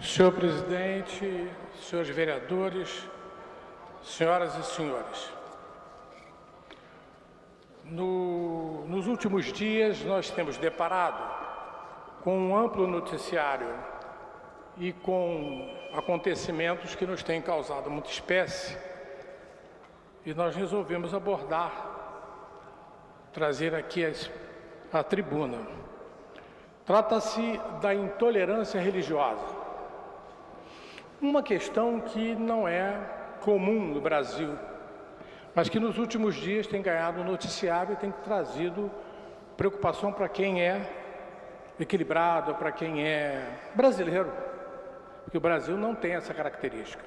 Senhor presidente, senhores vereadores, senhoras e senhores, nos últimos dias nós temos deparado com um amplo noticiário e com acontecimentos que nos têm causado muita espécie, e nós resolvemos trazer aqui à tribuna. Trata-se da intolerância religiosa. Uma questão que não é comum no Brasil, mas que nos últimos dias tem ganhado noticiário e tem trazido preocupação para quem é equilibrado, para quem é brasileiro, porque o Brasil não tem essa característica.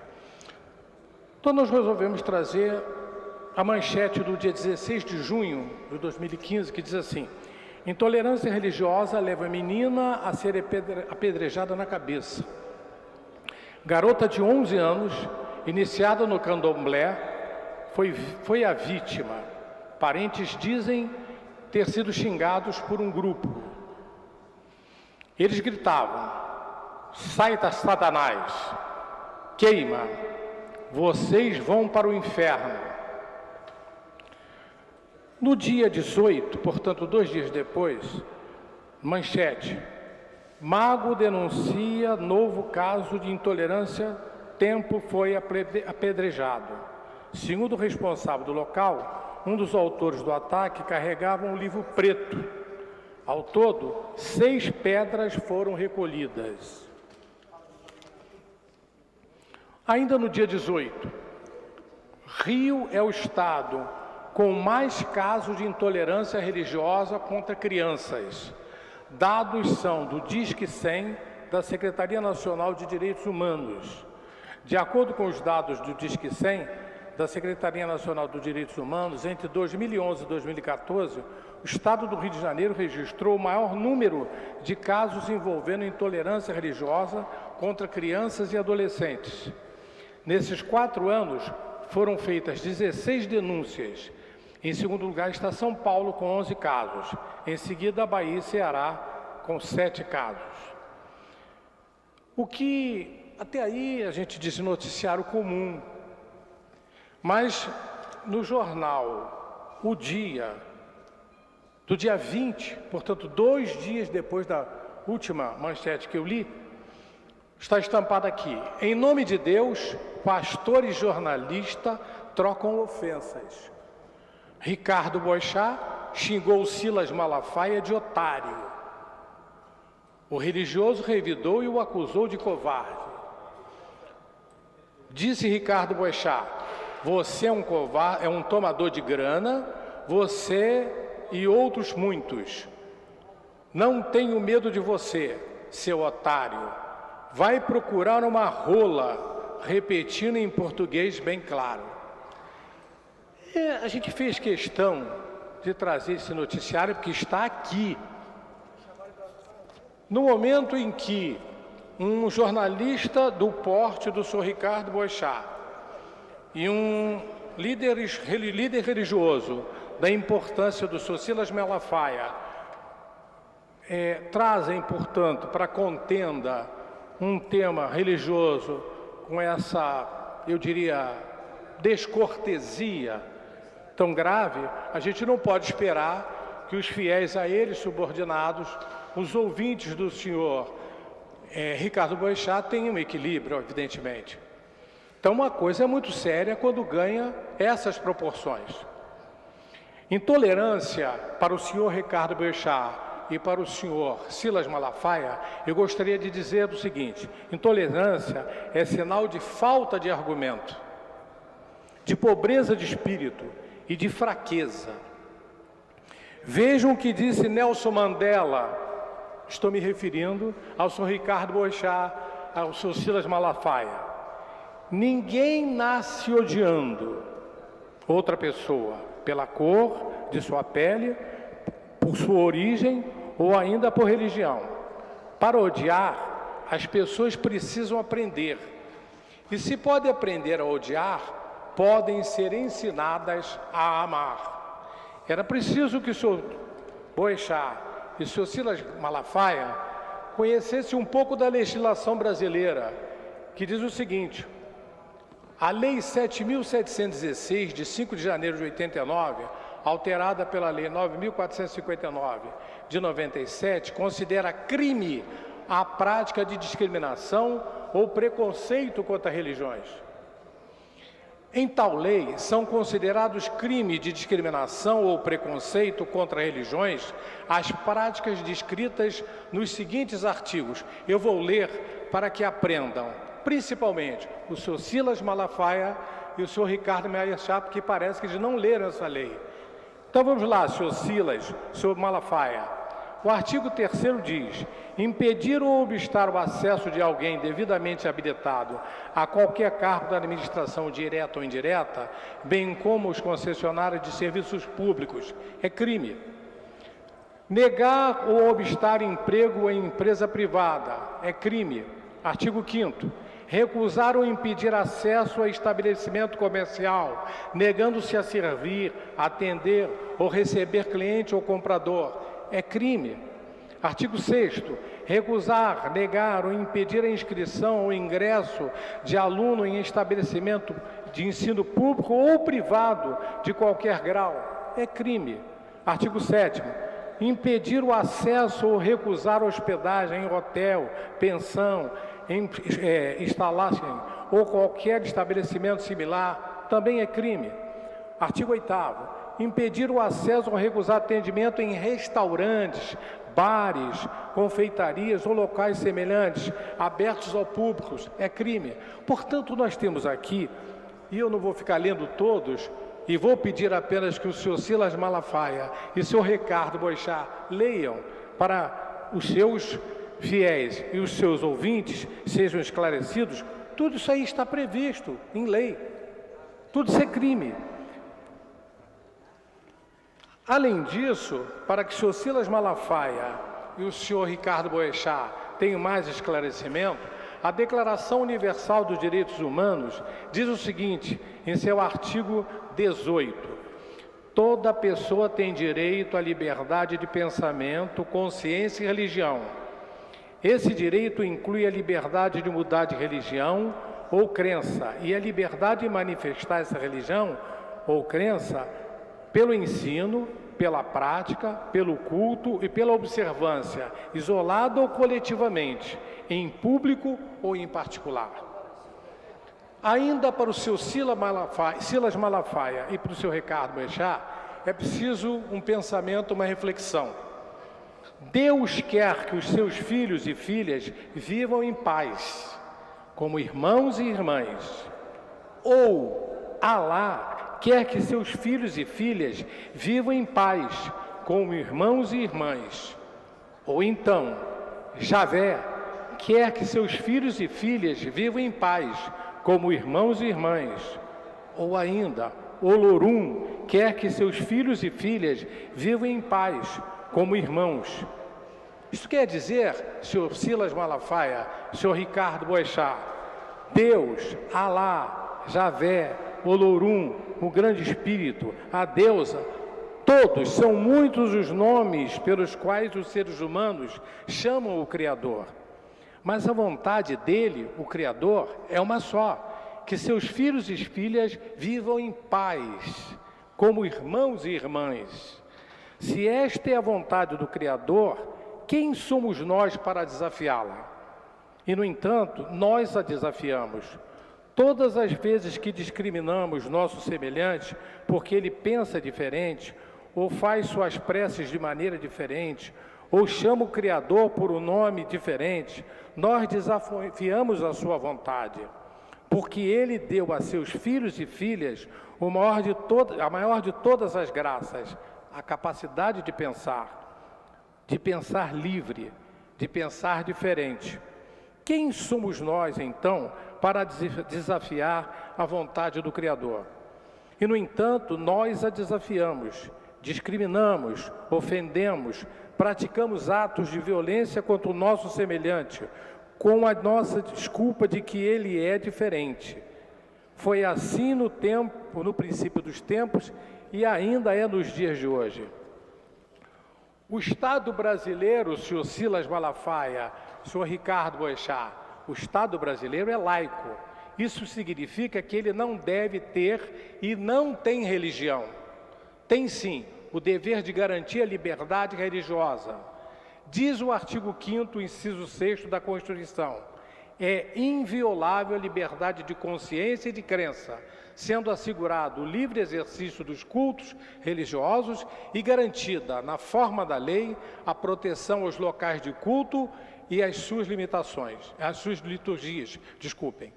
Então nós resolvemos trazer a manchete do dia 16 de junho de 2015, que diz assim: intolerância religiosa leva menina a ser apedrejada na cabeça. Garota de 11 anos, iniciada no candomblé, foi a vítima. Parentes dizem ter sido xingados por um grupo. Eles gritavam: sai, Satanás, queima, vocês vão para o inferno. No dia 18, portanto 2 dias depois, manchete: mago denuncia novo caso de intolerância, tempo foi apedrejado. Segundo o responsável do local, um dos autores do ataque carregava um livro preto. Ao todo, 6 pedras foram recolhidas. Ainda no dia 18, Rio é o estado com mais casos de intolerância religiosa contra crianças. Dados são do Disque 100 da Secretaria Nacional de Direitos Humanos. De acordo com os dados do Disque 100 da Secretaria Nacional dos Direitos Humanos, entre 2011 e 2014, o Estado do Rio de Janeiro registrou o maior número de casos envolvendo intolerância religiosa contra crianças e adolescentes. Nesses 4 anos, foram feitas 16 denúncias. Em segundo lugar está São Paulo, com 11 casos. Em seguida, a Bahia e Ceará, com 7 casos. O que até aí a gente diz noticiário comum, mas no jornal O Dia, do dia 20, portanto 2 dias depois da última manchete que eu li, está estampada aqui: em nome de Deus, pastor e jornalista trocam ofensas. Ricardo Boechat xingou Silas Malafaia de otário. O religioso revidou e o acusou de covarde. Disse Ricardo Boechat: você é um covarde, é um tomador de grana, você e outros muitos. Não tenho medo de você, seu otário. Vai procurar uma rola, repetindo em português bem claro. A gente fez questão de trazer esse noticiário porque está aqui. No momento em que um jornalista do porte do senhor Ricardo Boechat e um líder religioso da importância do senhor Silas Malafaia trazem, portanto, para a contenda um tema religioso com essa, eu diria, descortesia tão grave, a gente não pode esperar que os fiéis a eles subordinados, os ouvintes do senhor Ricardo Boechat, tenham equilíbrio, evidentemente. Então, uma coisa é muito séria quando ganha essas proporções. Intolerância para o senhor Ricardo Boechat e para o senhor Silas Malafaia, eu gostaria de dizer o seguinte: intolerância é sinal de falta de argumento, de pobreza de espírito e de fraqueza. Vejam o que disse Nelson Mandela. Estou me referindo ao senhor Ricardo Boechat, ao senhor Silas Malafaia. Ninguém nasce odiando outra pessoa pela cor de sua pele, por sua origem ou ainda por religião. Para odiar, as pessoas precisam aprender. E se pode aprender a odiar, podem ser ensinadas a amar. Era preciso que o senhor Boechat e o senhor Silas Malafaia conhecesse um pouco da legislação brasileira, que diz o seguinte: a Lei 7.716, de 5 de janeiro de 89, alterada pela Lei 9.459, de 97, considera crime a prática de discriminação ou preconceito contra religiões. Em tal lei, são considerados crime de discriminação ou preconceito contra religiões as práticas descritas nos seguintes artigos. Eu vou ler para que aprendam, principalmente o senhor Silas Malafaia e o senhor Ricardo Meia Chapo, que parece que eles não leram essa lei. Então vamos lá, senhor Silas, senhor Malafaia. O artigo 3º diz: impedir ou obstar o acesso de alguém devidamente habilitado a qualquer cargo da administração direta ou indireta, bem como os concessionários de serviços públicos, é crime. Negar ou obstar emprego em empresa privada é crime. Artigo 5º. Recusar ou impedir acesso a estabelecimento comercial, negando-se a servir, atender ou receber cliente ou comprador, é crime. Artigo 6º. Recusar, negar ou impedir a inscrição ou ingresso de aluno em estabelecimento de ensino público ou privado de qualquer grau, é crime. Artigo 7º. Impedir o acesso ou recusar hospedagem em hotel, pensão, estalagem ou qualquer estabelecimento similar, também é crime. Artigo 8º. Impedir o acesso ou recusar atendimento em restaurantes, bares, confeitarias ou locais semelhantes, abertos ao público, é crime. Portanto, nós temos aqui, e eu não vou ficar lendo todos, e vou pedir apenas que o senhor Silas Malafaia e o senhor Ricardo Boixá leiam para os seus fiéis e os seus ouvintes sejam esclarecidos. Tudo isso aí está previsto em lei. Tudo isso é crime. Além disso, para que o senhor Silas Malafaia e o senhor Ricardo Boechat tenham mais esclarecimento, a Declaração Universal dos Direitos Humanos diz o seguinte, em seu artigo 18: toda pessoa tem direito à liberdade de pensamento, consciência e religião. Esse direito inclui a liberdade de mudar de religião ou crença e a liberdade de manifestar essa religião ou crença pelo ensino, pela prática, pelo culto e pela observância, isolada ou coletivamente, em público ou em particular. Ainda para o seu Silas Malafaia e para o seu Ricardo Boechat, é preciso um pensamento, uma reflexão. Deus quer que os seus filhos e filhas vivam em paz, como irmãos e irmãs. Ou Alá quer que seus filhos e filhas vivam em paz, como irmãos e irmãs. Ou então, Javé quer que seus filhos e filhas vivam em paz, como irmãos e irmãs. Ou ainda, Olorum quer que seus filhos e filhas vivam em paz, como irmãos. Isso quer dizer, senhor Silas Malafaia, senhor Ricardo Boechat, Deus, Alá, Javé, Olorum, o grande Espírito, a deusa, todos são muitos os nomes pelos quais os seres humanos chamam o Criador. Mas a vontade dele, o Criador, é uma só, que seus filhos e filhas vivam em paz, como irmãos e irmãs. Se esta é a vontade do Criador, quem somos nós para desafiá-la? E, no entanto, nós a desafiamos. Todas as vezes que discriminamos nosso semelhante porque ele pensa diferente, ou faz suas preces de maneira diferente, ou chama o Criador por um nome diferente, nós desafiamos a sua vontade, porque ele deu a seus filhos e filhas a maior de todas as graças, a capacidade de pensar livre, de pensar diferente. Quem somos nós, então, para desafiar a vontade do Criador? E, no entanto, nós a desafiamos, discriminamos, ofendemos, praticamos atos de violência contra o nosso semelhante, com a nossa desculpa de que ele é diferente. Foi assim no princípio dos tempos e ainda é nos dias de hoje. O Estado brasileiro, senhor Silas Malafaia, senhor Ricardo Boechat, o Estado brasileiro é laico. Isso significa que ele não deve ter e não tem religião. Tem sim o dever de garantir a liberdade religiosa. Diz o artigo 5º, inciso 6º da Constituição: é inviolável a liberdade de consciência e de crença, sendo assegurado o livre exercício dos cultos religiosos e garantida, na forma da lei, a proteção aos locais de culto e às suas limitações, às suas liturgias, desculpem.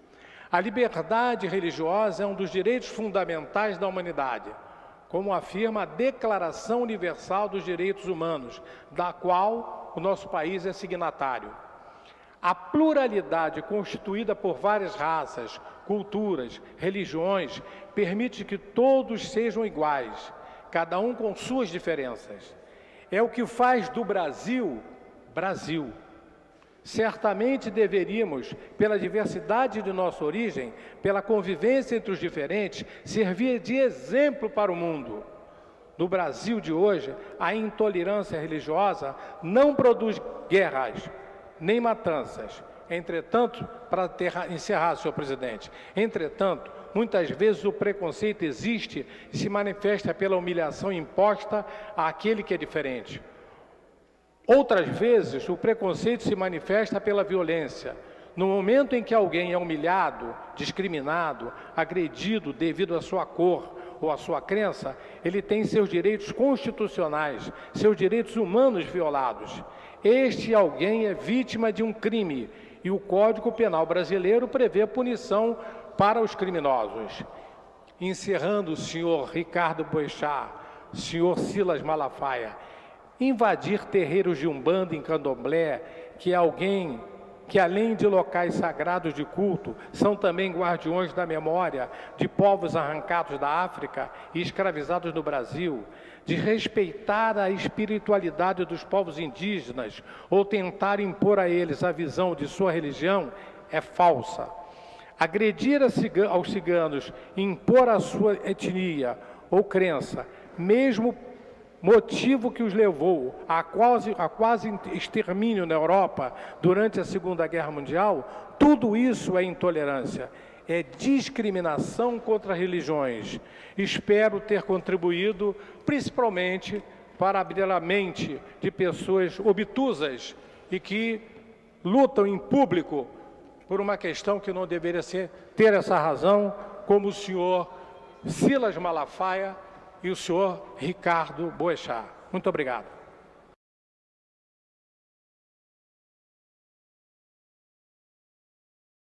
A liberdade religiosa é um dos direitos fundamentais da humanidade, como afirma a Declaração Universal dos Direitos Humanos, da qual o nosso país é signatário. A pluralidade constituída por várias raças, culturas, religiões, permite que todos sejam iguais, cada um com suas diferenças. É o que faz do Brasil, Brasil. Certamente deveríamos, pela diversidade de nossa origem, pela convivência entre os diferentes, servir de exemplo para o mundo. No Brasil de hoje, a intolerância religiosa não produz guerras, nem matanças. Entretanto, para encerrar, senhor presidente, entretanto, muitas vezes o preconceito existe e se manifesta pela humilhação imposta àquele que é diferente. Outras vezes, o preconceito se manifesta pela violência. No momento em que alguém é humilhado, discriminado, agredido devido à sua cor ou à sua crença, ele tem seus direitos constitucionais, seus direitos humanos violados. Este alguém é vítima de um crime e o Código Penal brasileiro prevê punição para os criminosos. Encerrando, senhor Ricardo Boechat, senhor Silas Malafaia, invadir terreiros de Umbanda em Candomblé, que é alguém que, além de locais sagrados de culto, são também guardiões da memória de povos arrancados da África e escravizados no Brasil, desrespeitar a espiritualidade dos povos indígenas ou tentar impor a eles a visão de sua religião é falsa. Agredir aos ciganos, impor a sua etnia ou crença, mesmo motivo que os levou a quase extermínio na Europa durante a Segunda Guerra Mundial, tudo isso é intolerância, é discriminação contra religiões. Espero ter contribuído, principalmente, para abrir a mente de pessoas obtusas e que lutam em público por uma questão que não deveria ter essa razão, como o senhor Silas Malafaia e o senhor Ricardo Boechat. Muito obrigado.